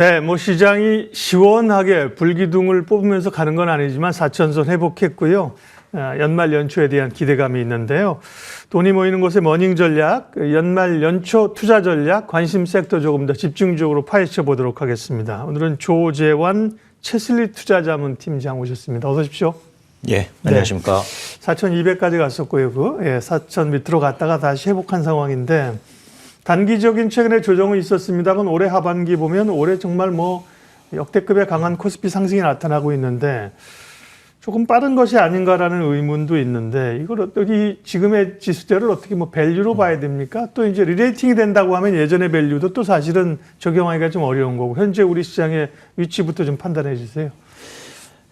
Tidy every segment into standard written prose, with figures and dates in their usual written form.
네, 뭐 시장이 시원하게 불기둥을 뽑으면서 가는 건 아니지만 4천선 회복했고요. 연말 연초에 대한 기대감이 있는데요. 돈이 모이는 곳의 머닝 전략, 연말 연초 투자 전략, 관심 섹터 조금 더 집중적으로 파헤쳐 보도록 하겠습니다. 오늘은 조재환 채슬리 투자자문 팀장 오셨습니다. 어서 오십시오. 예, 안녕하십니까. 4,200까지 갔었고요. 4,000 밑으로 갔다가 다시 회복한 상황인데 단기적인 최근에 조정은 있었습니다만 올해 하반기 보면 올해 정말 뭐 역대급의 강한 코스피 상승이 나타나고 있는데 조금 빠른 것이 아닌가라는 의문도 있는데 이걸 어떻게 지금의 지수대를 어떻게 뭐 밸류로 봐야 됩니까? 또 이제 리레이팅이 된다고 하면 예전의 밸류도 또 사실은 적용하기가 좀 어려운 거고 현재 우리 시장의 위치부터 좀 판단해 주세요.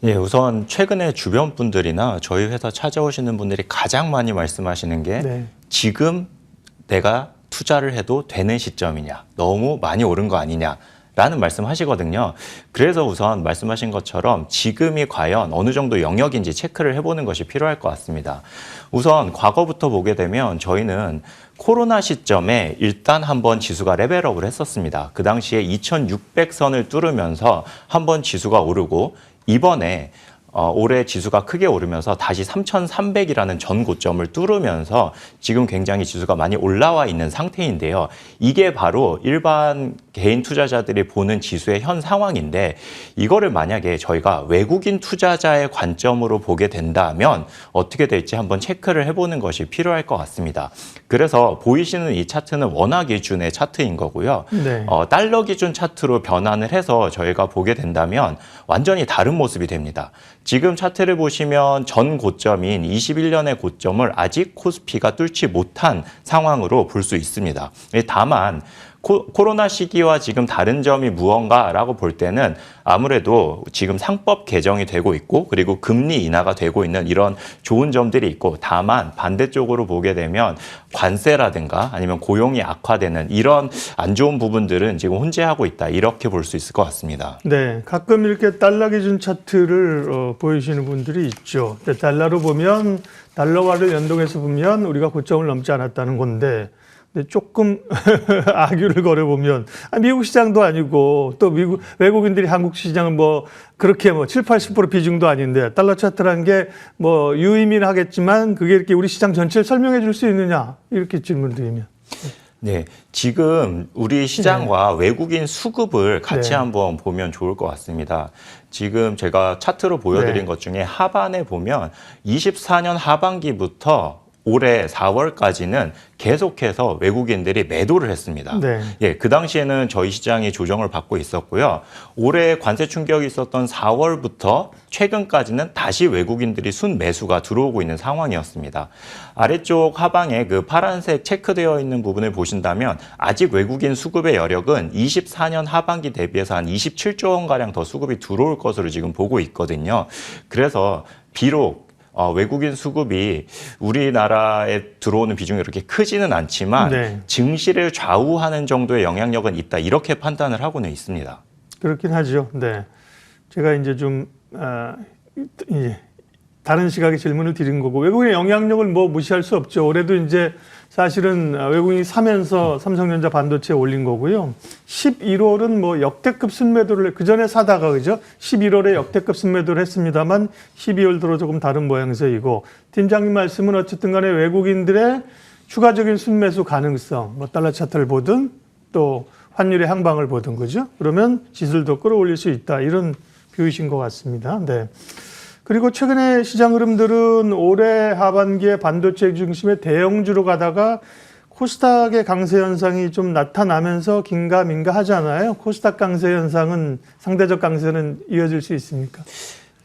예, 우선 최근에 주변 분들이나 저희 회사 찾아오시는 분들이 가장 많이 말씀하시는 게 지금 내가 투자를 해도 되는 시점이냐, 너무 많이 오른 거 아니냐라는 말씀하시거든요. 그래서 우선 말씀하신 것처럼 지금이 과연 어느 정도 영역인지 체크를 해보는 것이 필요할 것 같습니다. 우선 과거부터 보게 되면 저희는 코로나 시점에 일단 한번 지수가 레벨업을 했었습니다. 그 당시에 2600선을 뚫으면서 한번 지수가 오르고 이번에 올해 지수가 크게 오르면서 다시 3,300이라는 전 고점을 뚫으면서 지금 굉장히 지수가 많이 올라와 있는 상태인데요. 이게 바로 일반 개인 투자자들이 보는 지수의 현 상황인데 이거를 만약에 저희가 외국인 투자자의 관점으로 보게 된다면 어떻게 될지 한번 체크를 해보는 것이 필요할 것 같습니다. 그래서 보이시는 이 차트는 원화 기준의 차트인 거고요. 달러 기준 차트로 변환을 해서 저희가 보게 된다면 완전히 다른 모습이 됩니다. 지금 차트를 보시면 전 고점인 21년의 고점을 아직 코스피가 뚫지 못한 상황으로 볼 수 있습니다. 다만 코로나 시기와 지금 다른 점이 무언가라고 볼 때는 아무래도 지금 상법 개정이 되고 있고 그리고 금리 인하가 되고 있는 이런 좋은 점들이 있고 다만 반대쪽으로 보게 되면 관세라든가 아니면 고용이 악화되는 이런 안 좋은 부분들은 지금 혼재하고 있다 이렇게 볼 수 있을 것 같습니다. 네, 가끔 이렇게 달러 기준 차트를 보여주시는 분들이 있죠. 달러로 보면 달러화를 연동해서 보면 우리가 고점을 넘지 않았다는 건데 근데 조금 악유를 걸어보면 미국 시장도 아니고 또 외국인들이 한국 시장을 뭐 그렇게 뭐 7, 80% 비중도 아닌데 달러 차트라는 게 뭐 유의미하겠지만 그게 이렇게 우리 시장 전체를 설명해 줄 수 있느냐 이렇게 질문드리면. 네, 지금 우리 시장과 외국인 수급을 같이 한번 보면 좋을 것 같습니다. 지금 제가 차트로 보여드린 것 중에 하반에 보면 24년 하반기부터 올해 4월까지는 계속해서 외국인들이 매도를 했습니다. 예, 그 당시에는 저희 시장이 조정을 받고 있었고요. 올해 관세 충격이 있었던 4월부터 최근까지는 다시 외국인들이 순매수가 들어오고 있는 상황이었습니다. 아래쪽 하방에 그 파란색 체크되어 있는 부분을 보신다면 아직 외국인 수급의 여력은 24년 하반기 대비해서 한 27조 원가량 더 수급이 들어올 것으로 지금 보고 있거든요. 그래서 비록 외국인 수급이 우리나라에 들어오는 비중이 그렇게 크지는 않지만 증시를 좌우하는 정도의 영향력은 있다 이렇게 판단을 하고는 있습니다. 그렇긴 하죠. 네, 제가 이제 좀 다른 시각의 질문을 드린 거고 외국인의 영향력을 뭐 무시할 수 없죠. 올해도 이제 사실은 외국인이 사면서 삼성전자 반도체에 올린 거고요. 11월은 뭐 역대급 순매도를 그 전에 사다가 그죠? 11월에 역대급 순매도를 했습니다만 12월 들어 조금 다른 모양새이고 팀장님 말씀은 어쨌든 간에 외국인들의 추가적인 순매수 가능성, 뭐 달러 차트를 보든 또 환율의 향방을 보든 그죠? 그러면 지수를 더 끌어올릴 수 있다 이런 뷰이신 것 같습니다. 네. 그리고 최근에 시장 흐름들은 올해 하반기에 반도체 중심의 대형주로 가다가 코스닥의 강세 현상이 좀 나타나면서 긴가민가 하잖아요. 코스닥 강세 현상은 상대적 강세는 이어질 수 있습니까?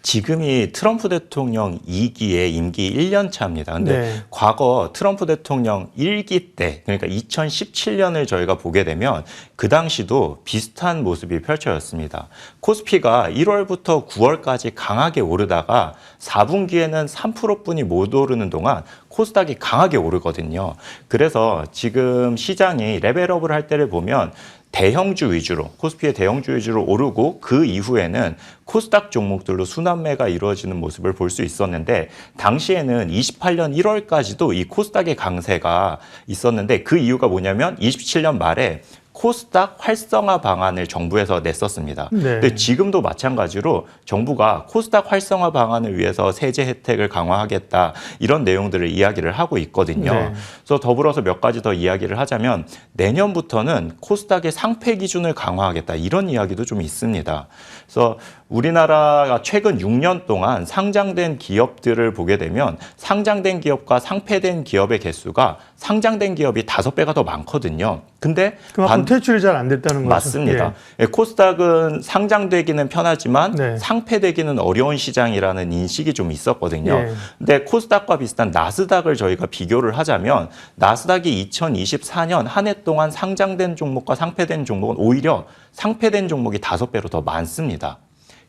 지금이 트럼프 대통령 2기의 임기 1년 차입니다. 근데 과거 트럼프 대통령 1기 때, 그러니까 2017년을 저희가 보게 되면 그 당시도 비슷한 모습이 펼쳐졌습니다. 코스피가 1월부터 9월까지 강하게 오르다가 4분기에는 3%뿐이 못 오르는 동안 코스닥이 강하게 오르거든요. 그래서 지금 시장이 레벨업을 할 때를 보면 대형주 위주로, 코스피의 대형주 위주로 오르고 그 이후에는 코스닥 종목들로 순환매가 이루어지는 모습을 볼 수 있었는데 당시에는 28년 1월까지도 이 코스닥의 강세가 있었는데 그 이유가 뭐냐면 27년 말에 코스닥 활성화 방안을 정부에서 냈었습니다. 네. 근데 지금도 마찬가지로 정부가 코스닥 활성화 방안을 위해서 세제 혜택을 강화하겠다 이런 내용들을 이야기를 하고 있거든요. 네. 그래서 더불어서 몇 가지 더 이야기를 하자면 내년부터는 코스닥의 상패 기준을 강화하겠다 이런 이야기도 좀 있습니다. 그래서 우리나라가 최근 6년 동안 상장된 기업들을 보게 되면 상장된 기업과 상폐된 기업의 개수가 상장된 기업이 5배가 더 많거든요. 근데 그만큼 퇴출이 잘 안 됐다는 거죠. 맞습니다. 예. 코스닥은 상장되기는 편하지만 네. 상폐되기는 어려운 시장이라는 인식이 좀 있었거든요. 예. 근데 코스닥과 비슷한 나스닥을 저희가 비교를 하자면 나스닥이 2024년 한 해 동안 상장된 종목과 상폐된 종목은 오히려 상폐된 종목이 5배로 더 많습니다.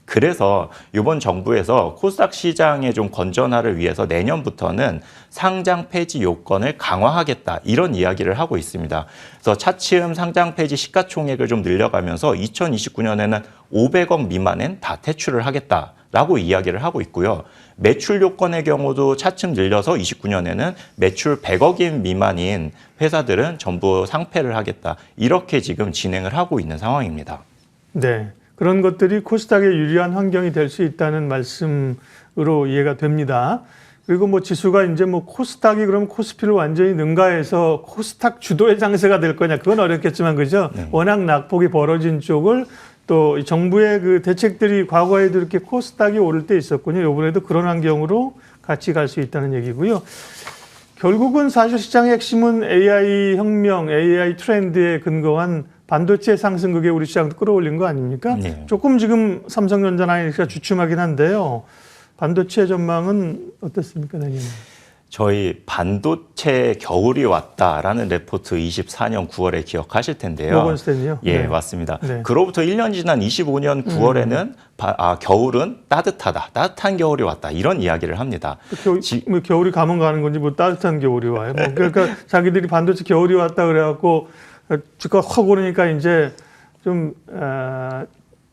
그래서 이번 정부에서 코스닥 시장의 좀 건전화를 위해서 내년부터는 상장 폐지 요건을 강화하겠다 이런 이야기를 하고 있습니다. 그래서 차츰 상장 폐지 시가총액을 좀 늘려가면서 2029년에는 500억 미만엔 다 퇴출을 하겠다라고 이야기를 하고 있고요. 매출 요건의 경우도 차츰 늘려서 29년에는 매출 100억인 미만인 회사들은 전부 상폐를 하겠다 이렇게 지금 진행을 하고 있는 상황입니다. 네. 그런 것들이 코스닥에 유리한 환경이 될 수 있다는 말씀으로 이해가 됩니다. 그리고 뭐 지수가 이제 뭐 코스닥이 그럼 코스피를 완전히 능가해서 코스닥 주도의 장세가 될 거냐 그건 어렵겠지만 그죠? 네. 워낙 낙폭이 벌어진 쪽을 또 정부의 그 대책들이 과거에도 이렇게 코스닥이 오를 때 있었군요. 이번에도 그런 환경으로 같이 갈 수 있다는 얘기고요. 결국은 사실 시장의 핵심은 AI 혁명, AI 트렌드에 근거한 반도체 상승 그게 우리 시장도 끌어올린 거 아닙니까? 네. 조금 지금 삼성전자나 이렇게 주춤하긴 한데요. 반도체 전망은 어떻습니까, 내년? 저희 반도체 겨울이 왔다라는 레포트 24년 9월에 기억하실 텐데요. 모건 스탠리요? 예, 네. 맞습니다. 네. 그로부터 1년 지난 25년 9월에는 겨울은 따뜻하다. 따뜻한 겨울이 왔다. 이런 이야기를 합니다. 뭐 겨울이 가면 가는 건지 뭐 따뜻한 겨울이 와요. 뭐 그러니까 자기들이 반도체 겨울이 왔다 그래갖고 주가 확 오르니까 이제 좀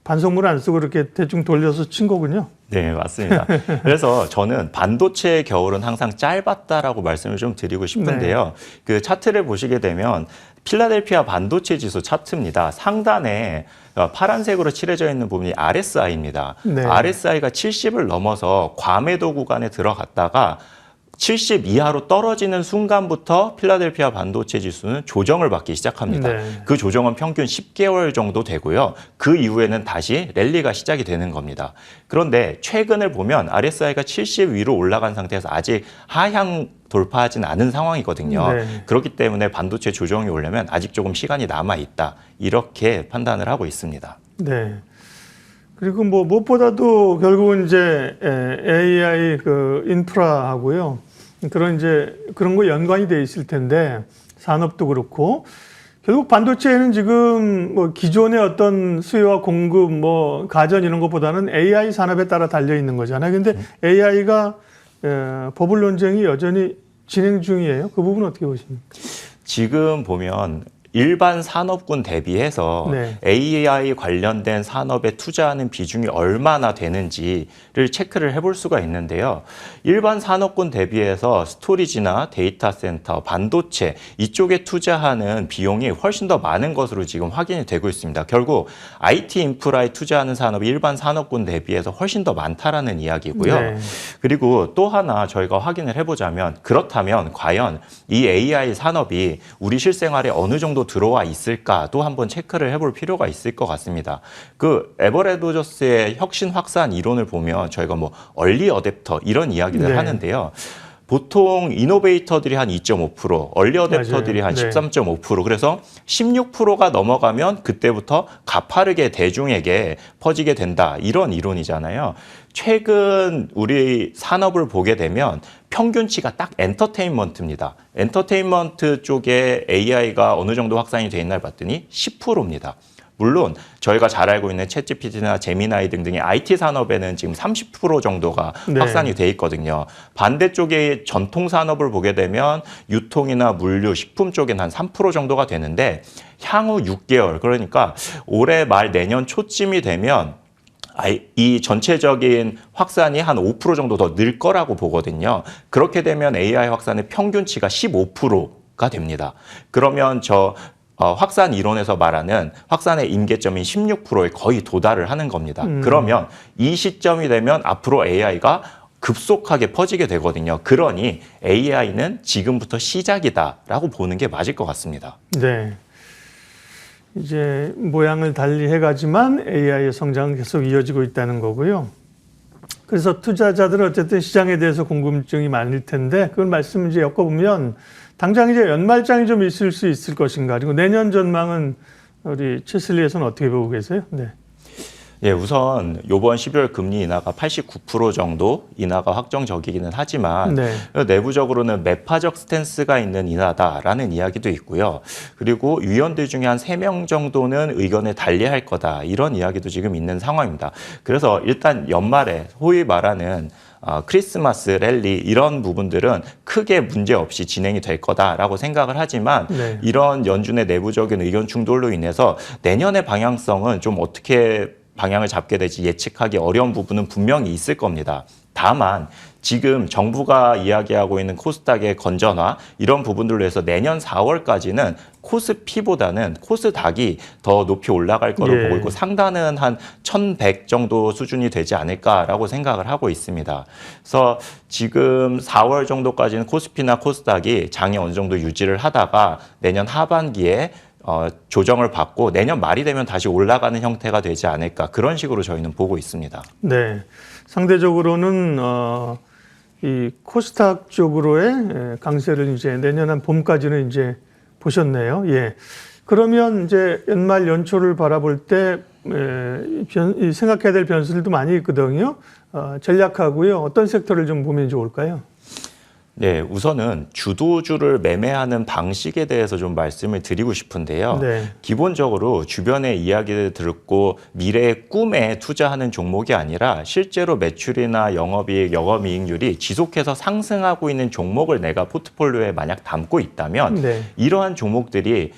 반성문 안 쓰고 이렇게 대충 돌려서 친 거군요. 네, 맞습니다. 그래서 저는 반도체의 겨울은 항상 짧았다라고 말씀을 좀 드리고 싶은데요. 네. 그 차트를 보시게 되면 필라델피아 반도체 지수 차트입니다. 상단에 파란색으로 칠해져 있는 부분이 RSI입니다. 네. RSI가 70을 넘어서 과매도 구간에 들어갔다가 70 이하로 떨어지는 순간부터 필라델피아 반도체 지수는 조정을 받기 시작합니다. 네. 그 조정은 평균 10개월 정도 되고요. 그 이후에는 다시 랠리가 시작이 되는 겁니다. 그런데 최근을 보면 RSI가 70 위로 올라간 상태에서 아직 하향 돌파하진 않은 상황이거든요. 네. 그렇기 때문에 반도체 조정이 오려면 아직 조금 시간이 남아있다. 이렇게 판단을 하고 있습니다. 네. 그리고 뭐 무엇보다도 결국은 이제 AI 그 인프라하고요. 그런 거 연관이 돼 있을 텐데 산업도 그렇고 결국 반도체에는 지금 뭐 기존의 어떤 수요와 공급 뭐 가전 이런 것보다는 AI 산업에 따라 달려 있는 거잖아요. 근데 AI가 버블 논쟁이 여전히 진행 중이에요. 그 부분 어떻게 보십니까? 지금 보면 일반 산업군 대비해서 네. AI 관련된 산업에 투자하는 비중이 얼마나 되는지를 체크를 해볼 수가 있는데요. 일반 산업군 대비해서 스토리지나 데이터 센터, 반도체 이쪽에 투자하는 비용이 훨씬 더 많은 것으로 지금 확인이 되고 있습니다. 결국 IT 인프라에 투자하는 산업이 일반 산업군 대비해서 훨씬 더 많다라는 이야기고요. 네. 그리고 또 하나 저희가 확인을 해보자면 그렇다면 과연 이 AI 산업이 우리 실생활에 어느 정도 들어와 있을까도 한번 체크를 해볼 필요가 있을 것 같습니다. 그 에버레도저스의 혁신 확산 이론을 보면 저희가 뭐 얼리 어댑터 이런 이야기를 네. 하는데요. 보통 이노베이터들이 한 2.5%, 얼리 어댑터들이 한 네. 13.5%, 그래서 16%가 넘어가면 그때부터 가파르게 대중에게 퍼지게 된다. 이런 이론이잖아요. 최근 우리 산업을 보게 되면 평균치가 딱 엔터테인먼트입니다. 엔터테인먼트 쪽에 AI가 어느 정도 확산이 돼 있나 봤더니 10%입니다. 물론 저희가 잘 알고 있는 챗GPT나 제미나이 등등의 IT 산업에는 지금 30% 정도가 네. 확산이 돼 있거든요. 반대쪽의 전통 산업을 보게 되면 유통이나 물류, 식품 쪽엔 한 3% 정도가 되는데 향후 6개월, 그러니까 올해 말 내년 초쯤이 되면 이 전체적인 확산이 한 5% 정도 더 늘 거라고 보거든요. 그렇게 되면 AI 확산의 평균치가 15%가 됩니다. 그러면 확산 이론에서 말하는 확산의 임계점인 16%에 거의 도달을 하는 겁니다. 그러면 이 시점이 되면 앞으로 AI가 급속하게 퍼지게 되거든요. 그러니 AI는 지금부터 시작이다라고 보는 게 맞을 것 같습니다. 네. 이제 모양을 달리 해가지만 AI의 성장은 계속 이어지고 있다는 거고요. 그래서 투자자들은 어쨌든 시장에 대해서 궁금증이 많을 텐데 그걸 말씀 이제 엮어보면 당장 이제 연말장이 좀 있을 수 있을 것인가 그리고 내년 전망은 우리 최슬리에서는 어떻게 보고 계세요? 네. 예, 우선 이번 12월 금리 인하가 89% 정도 인하가 확정적이기는 하지만 네. 내부적으로는 매파적 스탠스가 있는 인하다라는 이야기도 있고요. 그리고 위원들 중에 한 3명 정도는 의견을 달리할 거다 이런 이야기도 지금 있는 상황입니다. 그래서 일단 연말에 소위 말하는 크리스마스 랠리 이런 부분들은 크게 문제 없이 진행이 될 거다라고 생각을 하지만 네. 이런 연준의 내부적인 의견 충돌로 인해서 내년의 방향성은 좀 어떻게 방향을 잡게 될지 예측하기 어려운 부분은 분명히 있을 겁니다. 다만 지금 정부가 이야기하고 있는 코스닥의 건전화 이런 부분들로 해서 내년 4월까지는 코스피보다는 코스닥이 더 높이 올라갈 거로 예. 보고 있고 상단은 한 1100 정도 수준이 되지 않을까라고 생각을 하고 있습니다. 그래서 지금 4월 정도까지는 코스피나 코스닥이 장이 어느 정도 유지를 하다가 내년 하반기에 조정을 받고 내년 말이 되면 다시 올라가는 형태가 되지 않을까 그런 식으로 저희는 보고 있습니다. 네. 상대적으로는 이 코스닥 쪽으로의 강세를 이제 내년 한 봄까지는 이제 보셨네요. 예. 그러면 이제 연말 연초를 바라볼 때 생각해야 될 변수들도 많이 있거든요. 전략하고요. 어떤 섹터를 좀 보면 좋을까요? 네, 우선은 주도주를 매매하는 방식에 대해서 좀 말씀을 드리고 싶은데요. 네. 기본적으로 주변의 이야기를 듣고 미래의 꿈에 투자하는 종목이 아니라 실제로 매출이나 영업이익, 영업이익률이 지속해서 상승하고 있는 종목을 내가 포트폴리오에 만약 담고 있다면 네. 이러한 종목들이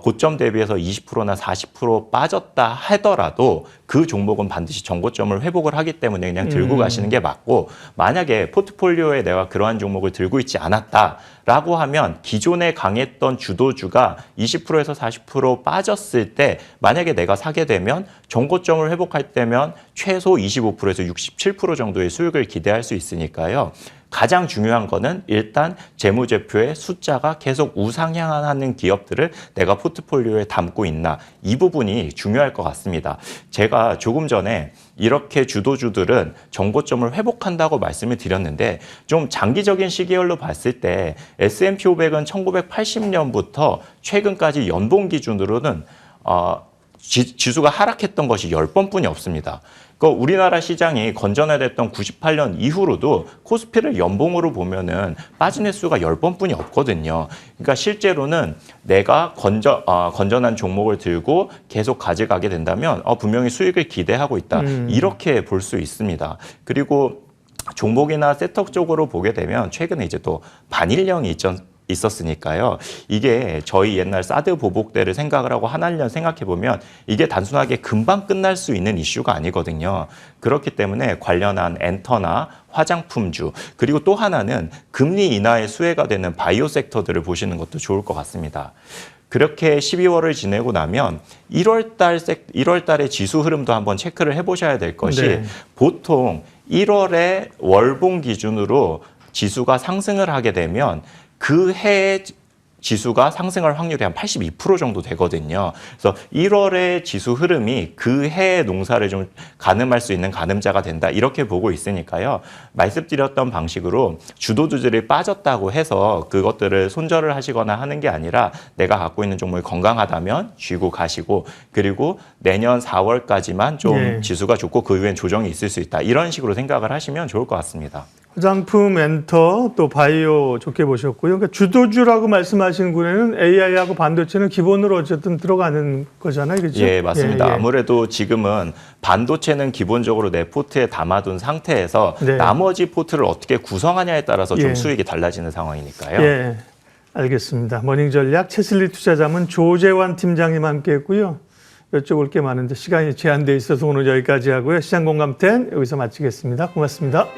고점 대비해서 20%나 40% 빠졌다 하더라도 그 종목은 반드시 정고점을 회복을 하기 때문에 그냥 들고 가시는 게 맞고 만약에 포트폴리오에 내가 그러한 종목을 들고 있지 않았다라고 하면 기존에 강했던 주도주가 20%에서 40% 빠졌을 때 만약에 내가 사게 되면 정고점을 회복할 때면 최소 25%에서 67% 정도의 수익을 기대할 수 있으니까요. 가장 중요한 거는 일단 재무제표의 숫자가 계속 우상향하는 기업들을 내가 포트폴리오에 담고 있나 이 부분이 중요할 것 같습니다. 제가 조금 전에 이렇게 주도주들은 정고점을 회복한다고 말씀을 드렸는데 좀 장기적인 시기열로 봤을 때 S&P 500은 1980년부터 최근까지 연봉 기준으로는 지수가 하락했던 것이 10번뿐이 없습니다. 우리나라 시장이 건전화됐던 98년 이후로도 코스피를 연봉으로 보면은 빠진 횟수가 10번뿐이 없거든요. 그러니까 실제로는 내가 건전한 종목을 들고 계속 가져가게 된다면 분명히 수익을 기대하고 있다. 이렇게 볼 수 있습니다. 그리고 종목이나 섹터 쪽으로 보게 되면 최근에 이제 또 반일령이 있었으니까요. 이게 저희 옛날 사드 보복 때를 생각을 하고 한한년 생각해 보면 이게 단순하게 금방 끝날 수 있는 이슈가 아니거든요. 그렇기 때문에 관련한 엔터나 화장품주 그리고 또 하나는 금리 인하의 수혜가 되는 바이오 섹터들을 보시는 것도 좋을 것 같습니다. 그렇게 12월을 지내고 나면 1월 달의 지수 흐름도 한번 체크를 해보셔야 될 것이 네. 보통 1월에 월봉 기준으로 지수가 상승을 하게 되면 그 해의 지수가 상승할 확률이 한 82% 정도 되거든요. 그래서 1월의 지수 흐름이 그 해의 농사를 좀 가늠할 수 있는 가늠자가 된다. 이렇게 보고 있으니까요. 말씀드렸던 방식으로 주도주들이 빠졌다고 해서 그것들을 손절을 하시거나 하는 게 아니라 내가 갖고 있는 종목이 건강하다면 쥐고 가시고 그리고 내년 4월까지만 좀 예. 지수가 좋고 그 이후엔 조정이 있을 수 있다. 이런 식으로 생각을 하시면 좋을 것 같습니다. 화장품, 엔터, 또 바이오 좋게 보셨고요. 그러니까 주도주라고 말씀하시는 분에는 AI하고 반도체는 기본으로 어쨌든 들어가는 거잖아요. 그렇죠? 예, 맞습니다. 예, 예. 아무래도 지금은 반도체는 기본적으로 내 포트에 담아둔 상태에서 네. 나머지 포트를 어떻게 구성하냐에 따라서 좀 예. 수익이 달라지는 상황이니까요. 예, 알겠습니다. 머닝전략 최슬리 투자자문 조재환 팀장님 함께했고요. 여쭤볼 게 많은데 시간이 제한돼 있어서 오늘 여기까지 하고요. 시장공감10 여기서 마치겠습니다. 고맙습니다.